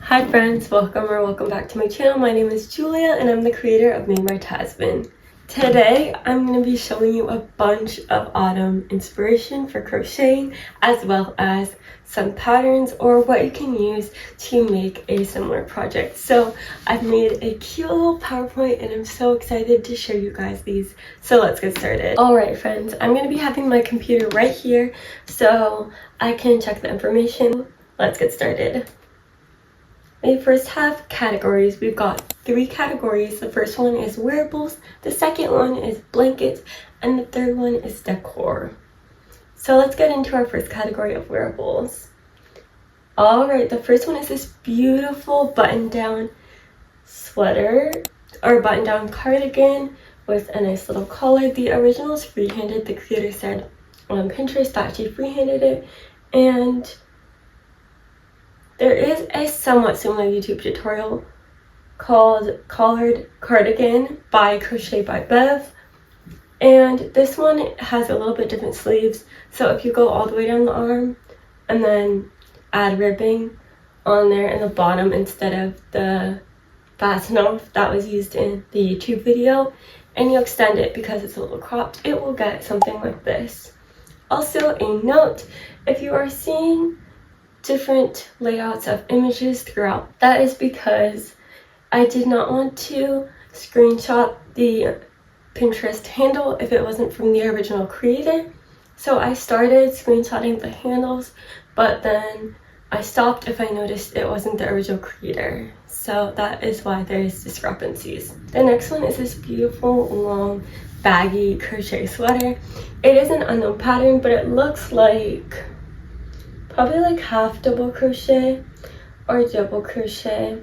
Hi friends, welcome back to my channel. My name is Julia and I'm the creator of Made by Tasman. Today I'm going to be showing you a bunch of autumn inspiration for crocheting, as well as some patterns or what you can use to make a similar project. So I've made a cute little PowerPoint and I'm so excited to show you guys these. So let's get started. Alright friends, I'm going to be having my computer right here so I can check the information. Let's get started. We first have categories. We've got 3 categories. The first one is wearables, the second one is blankets, and the third one is decor. So let's get into our first category of wearables. Alright, the first one is this beautiful button-down sweater or button-down cardigan with a nice little collar. The original is free-handed. The creator said on Pinterest that she free-handed it, and there is a somewhat similar YouTube tutorial called Collared Cardigan by Crochet by Bev, and this one has a little bit different sleeves. So if you go all the way down the arm and then add ribbing on there in the bottom instead of the fasten off that was used in the YouTube video, and you extend it because it's a little cropped, it will get something like this. Also a note, if you are seeing different layouts of images throughout, that is because I did not want to screenshot the Pinterest handle if it wasn't from the original creator. So I started screenshotting the handles, but then I stopped if I noticed it wasn't the original creator. So that is why there's discrepancies. The next one is this beautiful long baggy crochet sweater. It is an unknown pattern, but it looks like probably like half double crochet or double crochet,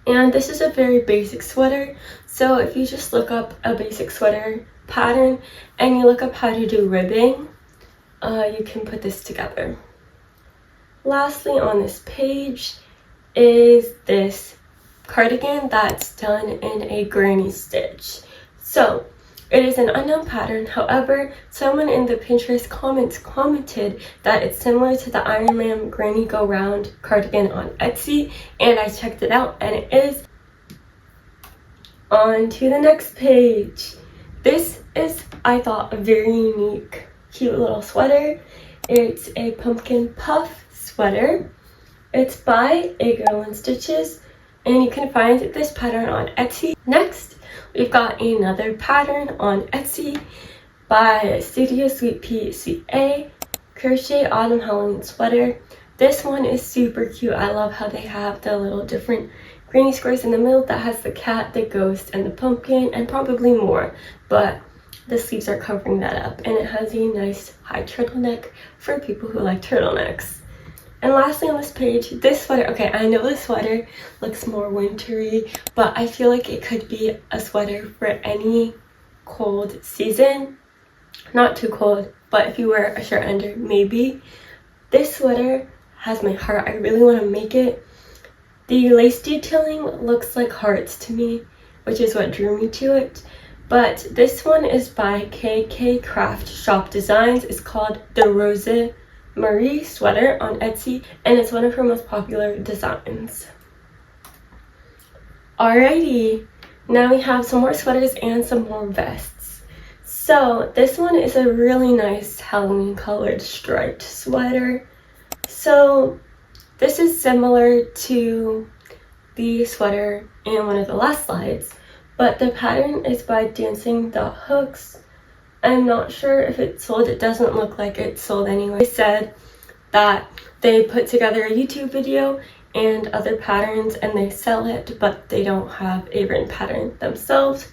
and this is a very basic sweater. So if you just look up a basic sweater pattern and you look up how to do ribbing, you can put this together. Lastly on this page is this cardigan that's done in a granny stitch. So it is an unknown pattern. However, someone in the Pinterest comments commented that it's similar to the Iron Man Granny Go Round cardigan on Etsy, and I checked it out and it is. On to the next page. This is, I thought, a very unique, cute little sweater. It's a pumpkin puff sweater. It's by A Girl in Stitches, and you can find this pattern on Etsy. Next, we've got another pattern on Etsy by Studio Sweet Pea CA, Crochet Autumn Halloween Sweater. This one is super cute. I love how they have the little different granny squares in the middle that has the cat, the ghost, and the pumpkin, and probably more, but the sleeves are covering that up, and it has a nice high turtleneck for people who like turtlenecks. And lastly on this page, this sweater. Okay, I know this sweater looks more wintry, but I feel like it could be a sweater for any cold season. Not too cold, but if you wear a shirt under, maybe. This sweater has my heart. I really want to make it. The lace detailing looks like hearts to me, which is what drew me to it. But this one is by KK Craft Shop Designs. It's called the Rose Marie sweater on Etsy, and it's one of her most popular designs. Alrighty, now we have some more sweaters and some more vests. So this one is a really nice Halloween colored striped sweater. So this is similar to the sweater in one of the last slides, but the pattern is by Dancing the Hooks. I'm not sure if it's sold. It doesn't look like it's sold anyway. They said that they put together a YouTube video and other patterns and they sell it, but they don't have a written pattern themselves.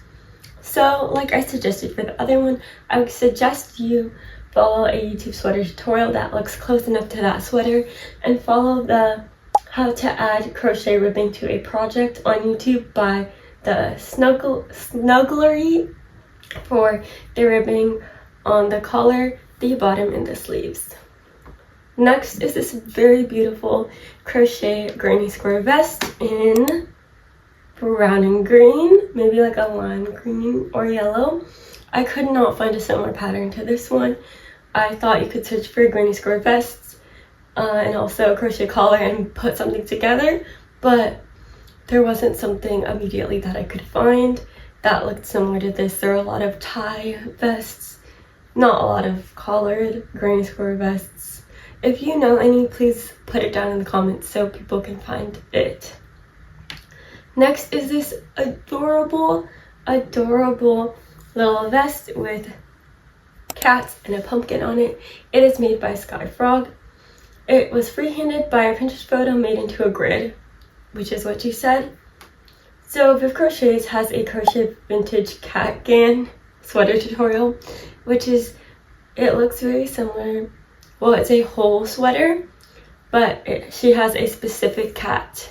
So like I suggested for the other one, I would suggest you follow a YouTube sweater tutorial that looks close enough to that sweater, and follow the how to add crochet ribbing to a project on YouTube by the Snugglery for the ribbing on the collar, the bottom, and the sleeves. Next is this very beautiful crochet granny square vest in brown and green, maybe like a lime green or yellow. I could not find a similar pattern to this one. I thought you could search for granny square vests and also a crochet collar and put something together, but there wasn't something immediately that I could find that looked similar to this. There are a lot of tie vests, not a lot of collared granny square vests. If you know any, please put it down in the comments so people can find it. Next is this adorable little vest with cats and a pumpkin on it. It is made by Sky Frog. It was freehanded by a Pinterest photo made into a grid, which is what she said. So Viv Crochets has a crochet vintage cat gan sweater tutorial, which is, it looks very similar. Well, it's a whole sweater, but she has a specific cat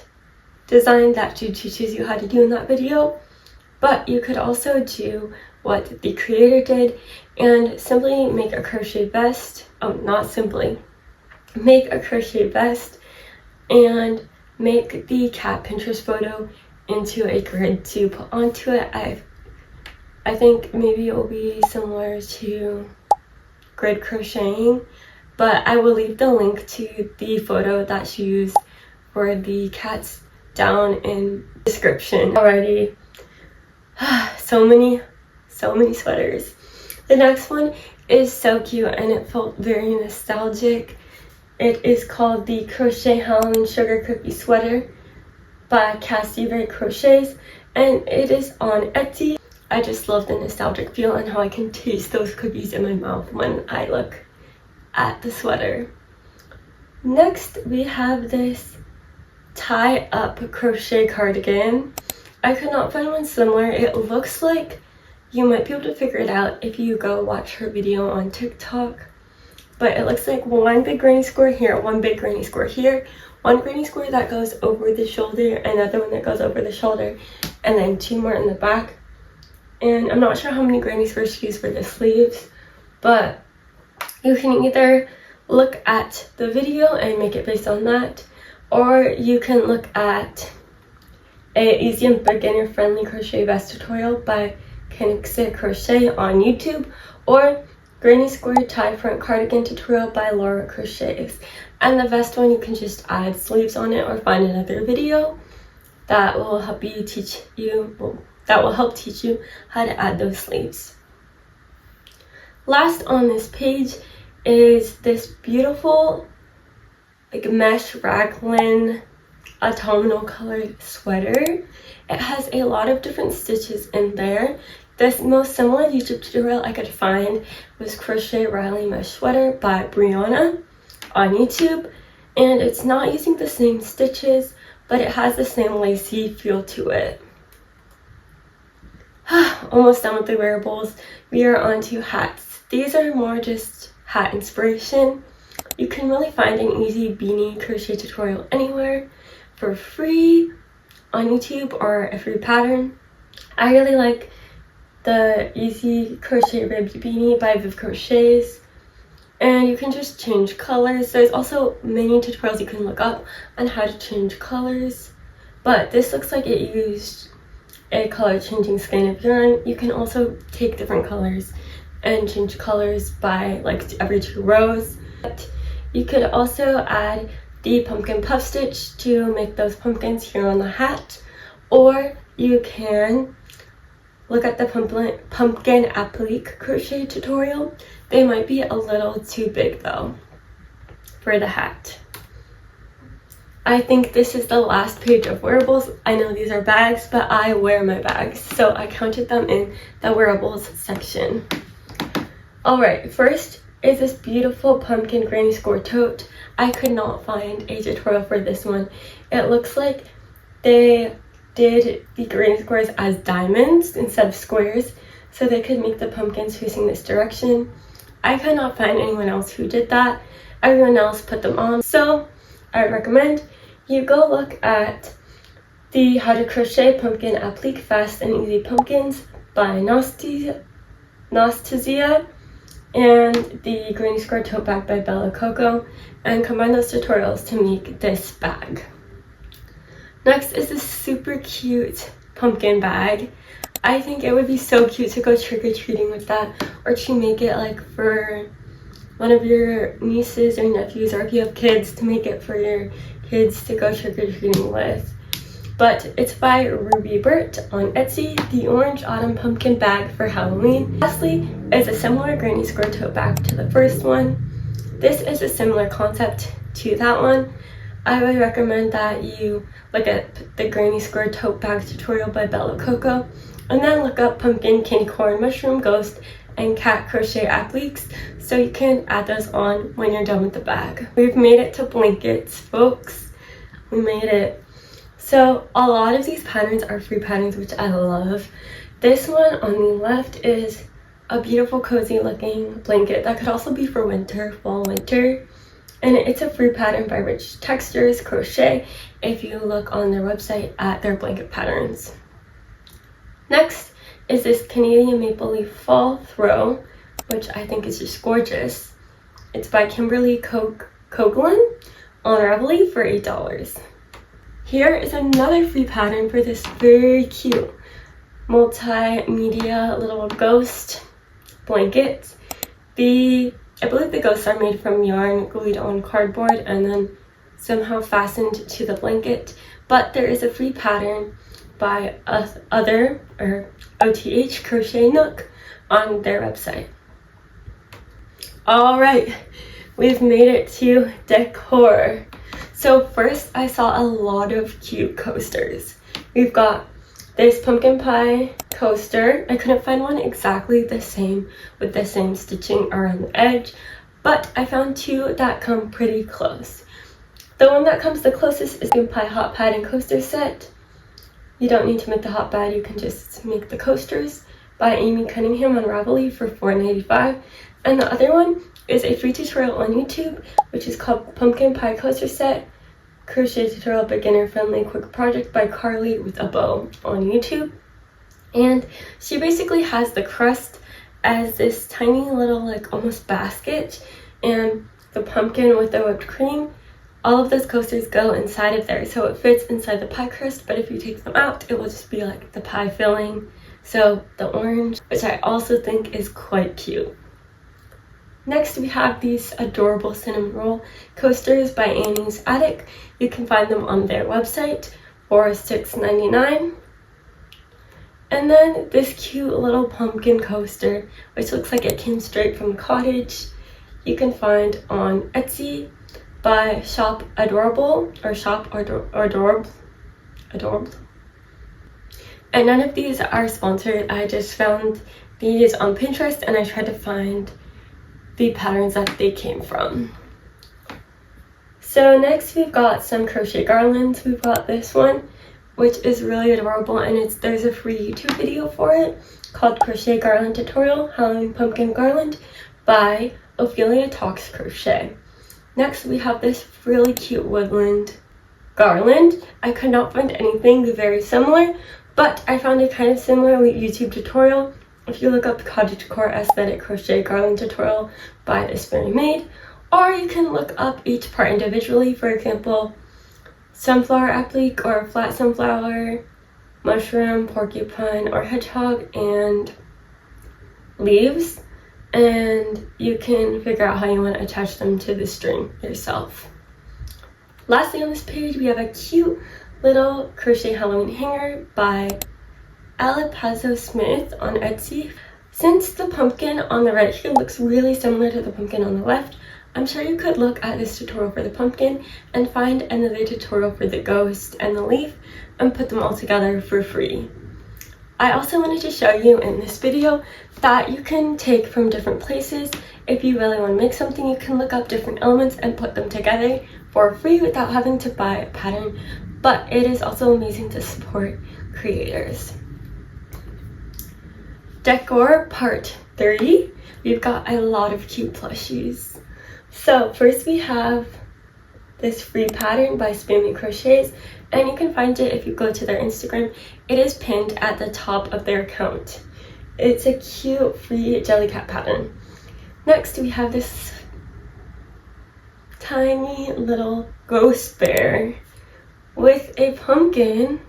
design that she teaches you how to do in that video. But you could also do what the creator did and simply make a crochet vest. Oh, not simply. Make a crochet vest and make the cat Pinterest photo into a grid to put onto it. I think maybe it will be similar to grid crocheting, but I will leave the link to the photo that she used for the cats down in the description. Alrighty, so many sweaters. The next one is so cute and it felt very nostalgic. It is called the Crochet Halloween Sugar Cookie Sweater by Cassie Ray Crochets, and it is on Etsy. I just love the nostalgic feel and how I can taste those cookies in my mouth when I look at the sweater. Next, we have this tie-up crochet cardigan. I could not find one similar. It looks like you might be able to figure it out if you go watch her video on TikTok. But it looks like one big granny square here, one big granny square here, one granny square that goes over the shoulder, another one that goes over the shoulder, and then two more in the back. And I'm not sure how many granny squares she used for the sleeves, but you can either look at the video and make it based on that, or you can look at a easy and beginner friendly crochet vest tutorial by Kenixa Crochet on YouTube, or Granny Square Tie Front Cardigan tutorial by Laura Crochets. And the vest one, you can just add sleeves on it or find another video that will help you teach you, how to add those sleeves. Last on this page is this beautiful like mesh raglan autumnal colored sweater. It has a lot of different stitches in there. The most similar YouTube tutorial I could find was Crochet Riley Mesh Sweater by Brianna on YouTube, and it's not using the same stitches, but it has the same lacy feel to it. Almost done with the wearables. We are on to hats. These are more just hat inspiration. You can really find an easy beanie crochet tutorial anywhere for free on YouTube or a free pattern. I really like the Easy Crochet Ribbed Beanie by Viv Crochets, and you can just change colors. There's also many tutorials you can look up on how to change colors, but this looks like it used a color changing skein of yarn. You can also take different colors and change colors by like every 2 rows. You could also add the pumpkin puff stitch to make those pumpkins here on the hat, or you can look at the pumpkin applique crochet tutorial. They might be a little too big though for the hat. I think this is the last page of wearables. I know these are bags, but I wear my bags, so I counted them in the wearables section. Alright, first is this beautiful pumpkin granny square tote. I could not find a tutorial for this one. It looks like they did the granny squares as diamonds instead of squares, so they could make the pumpkins facing this direction. I could not find anyone else who did that. Everyone else put them on, so I recommend you go look at the How to Crochet Pumpkin Applique Fast and Easy Pumpkins by Nastasia and the Granny Square Tote Bag by Bella Coco, and combine those tutorials to make this bag. Next is this super cute pumpkin bag. I think it would be so cute to go trick-or-treating with that, or to make it like for one of your nieces or nephews, or if you have kids, to make it for your kids to go trick-or-treating with. but it's by Ruby Burt on Etsy, the Orange Autumn Pumpkin Bag for Halloween. Lastly is a similar granny square tote bag to the first one. This is a similar concept to that one. I would recommend that you look at the granny square tote bag tutorial by Bella Coco, and then look up pumpkin, candy corn, mushroom, ghost, and cat crochet appliques so you can add those on when you're done with the bag. We've made it to blankets, folks. We made it. So a lot of these patterns are free patterns, which I love. This one on the left is a beautiful cozy looking blanket that could also be for winter, fall, winter. And it's a free pattern by Rich Textures Crochet if you look on their website at their blanket patterns. Next is this Canadian Maple Leaf Fall Throw, which I think is just gorgeous. It's by Kimberly Coghlan on Ravelry for $8. Here is another free pattern for this very cute multimedia little ghost blanket. I believe the ghosts are made from yarn glued on cardboard and then somehow fastened to the blanket, but there is a free pattern by OTH Crochet Nook on their website. Alright, we've made it to decor. So first I saw a lot of cute coasters. We've got this pumpkin pie coaster. I couldn't find one exactly the same with the same stitching around the edge, but I found two that come pretty close. The one that comes the closest is the Pumpkin Pie Hot Pad and Coaster Set. You don't need to make the hot pad, you can just make the coasters by Amy Cunningham on Ravelry for $4.95. And the other one is a free tutorial on YouTube, which is called Pumpkin Pie Coaster Set Crochet Tutorial Beginner Friendly Quick Project by Carly with a Bow on YouTube. And she basically has the crust as this tiny little like almost basket, and the pumpkin with the whipped cream. All of those coasters go inside of there, so it fits inside the pie crust, but if you take them out, it will just be like the pie filling. So the orange, which I also think is quite cute. Next, we have these adorable cinnamon roll coasters by Annie's Attic. You can find them on their website for $6.99. And then this cute little pumpkin coaster, which looks like it came straight from cottage, you can find on Etsy by Shop Adorable or Shop Adorable. And none of these are sponsored. I just found these on Pinterest and I tried to find the patterns that they came from. So next we've got some crochet garlands. We've got this one, which is really adorable, and there's a free YouTube video for it called Crochet Garland Tutorial Halloween Pumpkin Garland by Ophelia Talks Crochet. Next we have this really cute woodland garland. I could not find anything very similar, but I found a kind of similar YouTube tutorial. If you look up Cottage Decor Aesthetic Crochet Garland Tutorial by This Very Maid, or you can look up each part individually, for example, sunflower applique or flat sunflower, mushroom, porcupine, or hedgehog, and leaves, and you can figure out how you want to attach them to the string yourself. Lastly on this page, we have a cute little crochet Halloween hanger by Alipazzo Smith on Etsy. Since the pumpkin on the right here looks really similar to the pumpkin on the left, I'm sure you could look at this tutorial for the pumpkin and find another tutorial for the ghost and the leaf and put them all together for free. I also wanted to show you in this video that you can take from different places. If you really want to make something, you can look up different elements and put them together for free without having to buy a pattern, but it is also amazing to support creators. Decor part 3. We've got a lot of cute plushies. So first we have this free pattern by Spammy Crochets, and you can find it if you go to their Instagram. It is pinned at the top of their account. It's a cute free jellycat pattern. Next we have this tiny little ghost bear with a pumpkin,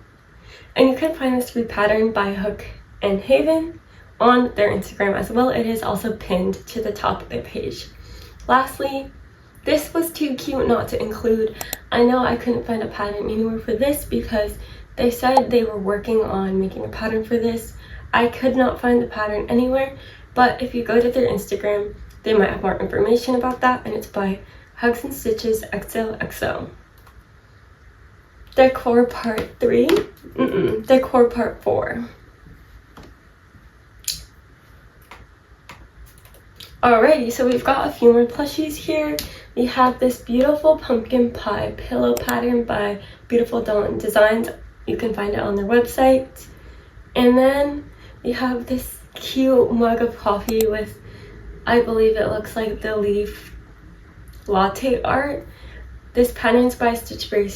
and you can find this free pattern by Hook and Haven on their Instagram as well. It is also pinned to the top of their page. Lastly, this was too cute not to include. I know I couldn't find a pattern anywhere for this because They said they were working on making a pattern for this. I could not find the pattern anywhere, but if you go to their Instagram, they might have more information about that, and it's by Hugs and Stitches XOXO. Decor part 3? Decor part 4. Alrighty, so we've got a few more plushies here. We have this beautiful pumpkin pie pillow pattern by Beautiful Dawn Designs. You can find it on their website. And then we have this cute mug of coffee with, I believe it looks like the leaf latte art. This pattern is by Stitchery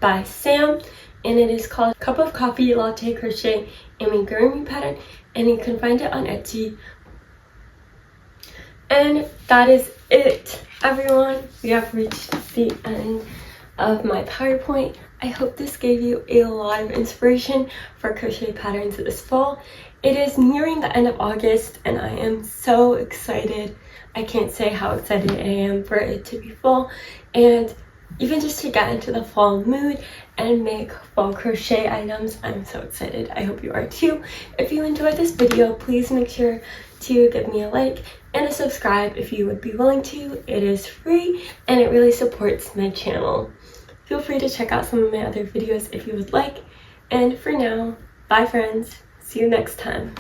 by Sam, and it is called Cup of Coffee Latte Crochet Amigurumi pattern, and you can find it on Etsy. And that is it, everyone. We have reached the end of my PowerPoint. I hope this gave you a lot of inspiration for crochet patterns this fall. It is nearing the end of August, and I am so excited. I can't say how excited I am for it to be fall, and even just to get into the fall mood and make fall crochet items. I'm so excited. I hope you are too. If you enjoyed this video, please make sure to give me a like and a subscribe if you would be willing to. It is free and it really supports my channel. Feel free to check out some of my other videos if you would like. And for now, bye friends. See you next time.